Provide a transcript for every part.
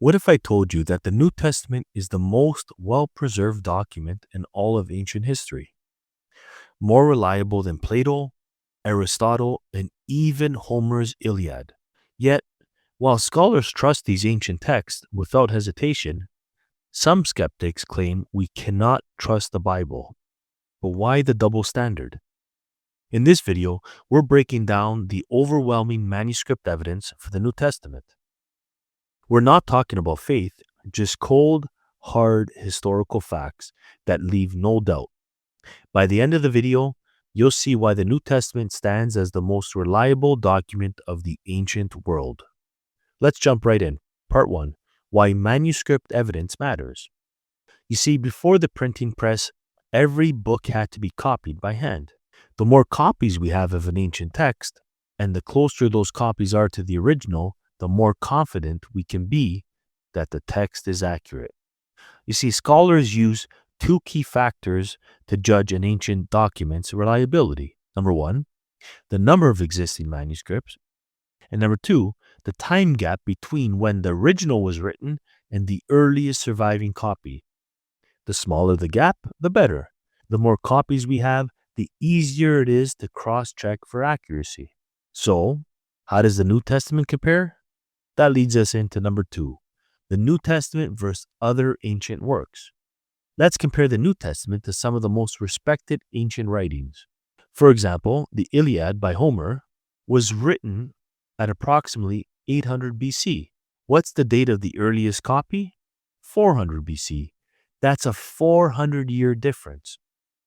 What if I told you that the New Testament is the most well-preserved document in all of ancient history? More reliable than Plato, Aristotle, and even Homer's Iliad. Yet, while scholars trust these ancient texts without hesitation, some skeptics claim we cannot trust the Bible. But why the double standard? In this video, we're breaking down the overwhelming manuscript evidence for the New Testament. We're not talking about faith, just cold, hard historical facts that leave no doubt. By the end of the video, you'll see why the New Testament stands as the most reliable document of the ancient world. Let's jump right in. Part 1. Why manuscript evidence matters. You see, before the printing press, every book had to be copied by hand. The more copies we have of an ancient text, and the closer those copies are to the original, the more confident we can be that the text is accurate. You see, scholars use two key factors to judge an ancient document's reliability. Number one, the number of existing manuscripts, and number two, the time gap between when the original was written and the earliest surviving copy. The smaller the gap, the better. The more copies we have, the easier it is to cross-check for accuracy. So, how does the New Testament compare? That leads us into number 2, the New Testament versus other ancient works. Let's compare the New Testament to some of the most respected ancient writings. For example, the Iliad by Homer was written at approximately 800 BC. What's the date of the earliest copy? 400 BC. That's a 400-year difference.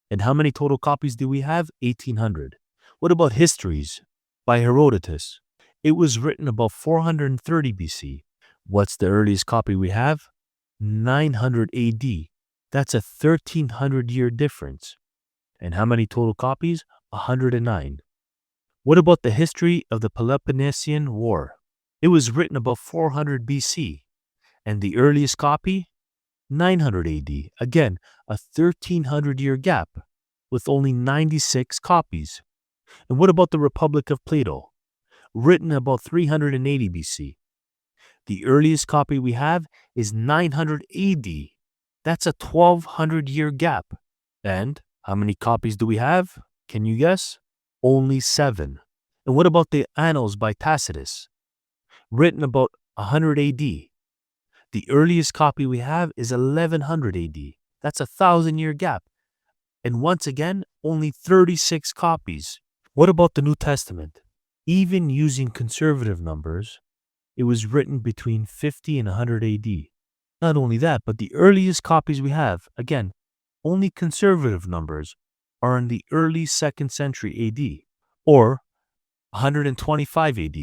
And how many total copies do we have? 1800. What about Histories by Herodotus? It was written about 430 BC. What's the earliest copy we have? 900 AD. That's a 1300-year difference. And how many total copies? 109. What about the history of the Peloponnesian War? It was written about 400 BC. And the earliest copy? 900 AD. Again, a 1300-year gap with only 96 copies. And what about the Republic of Plato? Written about 380 BC. The earliest copy we have is 900 AD. That's a 1200-year gap. And how many copies do we have? Can you guess? Only 7. And what about the Annals by Tacitus? Written about 100 AD. The earliest copy we have is 1100 AD. That's a 1000-year gap. And once again, only 36 copies. What about the New Testament? Even using conservative numbers, it was written between 50 and 100 AD. Not only that, but the earliest copies we have, again, only conservative numbers, are in the early 2nd century AD, or 125 AD.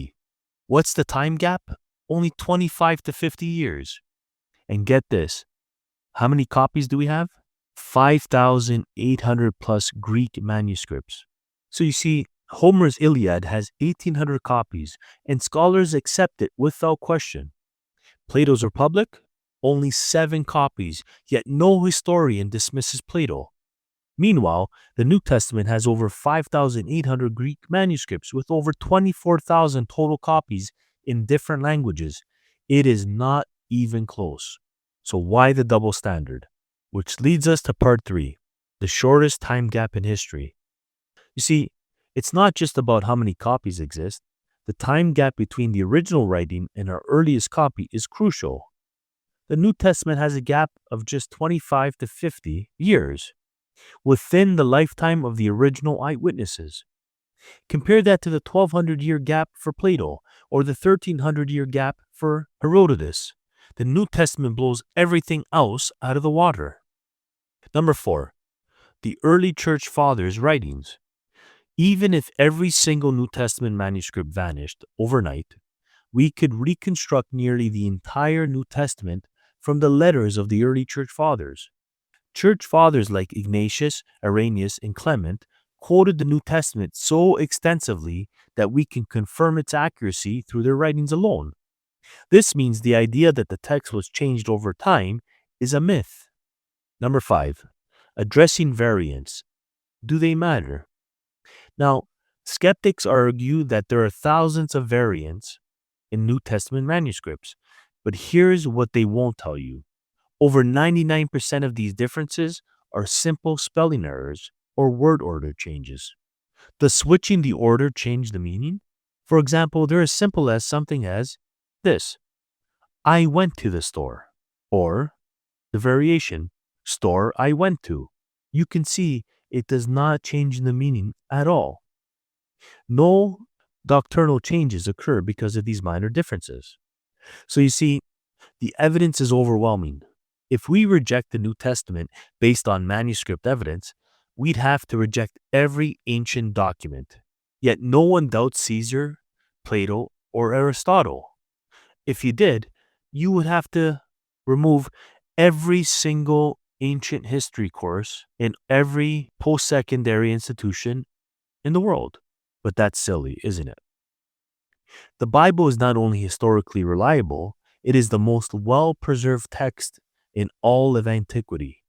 What's the time gap? Only 25 to 50 years. And get this, how many copies do we have? 5,800 plus Greek manuscripts. So you see, Homer's Iliad has 1,800 copies, and scholars accept it without question. Plato's Republic? Only 7 copies, yet no historian dismisses Plato. Meanwhile, the New Testament has over 5,800 Greek manuscripts with over 24,000 total copies in different languages. It is not even close. So why the double standard? Which leads us to part 3, the shortest time gap in history. You see, it's not just about how many copies exist. The time gap between the original writing and our earliest copy is crucial. The New Testament has a gap of just 25 to 50 years within the lifetime of the original eyewitnesses. Compare that to the 1200-year gap for Plato or the 1300-year gap for Herodotus. The New Testament blows everything else out of the water. Number 4, the early church fathers' writings. Even if every single New Testament manuscript vanished overnight, we could reconstruct nearly the entire New Testament from the letters of the early church fathers. Church fathers like Ignatius, Irenaeus, and Clement quoted the New Testament so extensively that we can confirm its accuracy through their writings alone. This means the idea that the text was changed over time is a myth. Number 5, addressing variants. Do they matter? Now, skeptics argue that there are thousands of variants in New Testament manuscripts. But here's what they won't tell you. Over 99% of these differences are simple spelling errors or word order changes. Does switching the order change the meaning? For example, they're as simple as something as this: I went to the store, or the variation, store I went to. You can see it does not change the meaning at all. No doctrinal changes occur because of these minor differences. So you see, the evidence is overwhelming. If we reject the New Testament based on manuscript evidence, we'd have to reject every ancient document. Yet no one doubts Caesar, Plato, or Aristotle. If you did, you would have to remove every single ancient history course in every post-secondary institution in the world. But that's silly, isn't it? The Bible is not only historically reliable, it is the most well-preserved text in all of antiquity.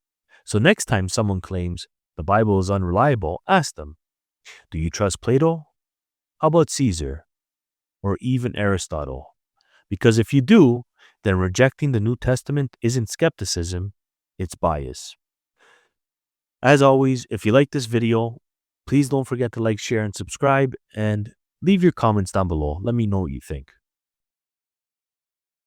So next time someone claims the Bible is unreliable, ask them, do you trust Plato? How about Caesar? Or even Aristotle? Because if you do, then rejecting the New Testament isn't skepticism, it's bias. As always, if you like this video, please don't forget to like, share, and subscribe, and leave your comments down below. Let me know what you think.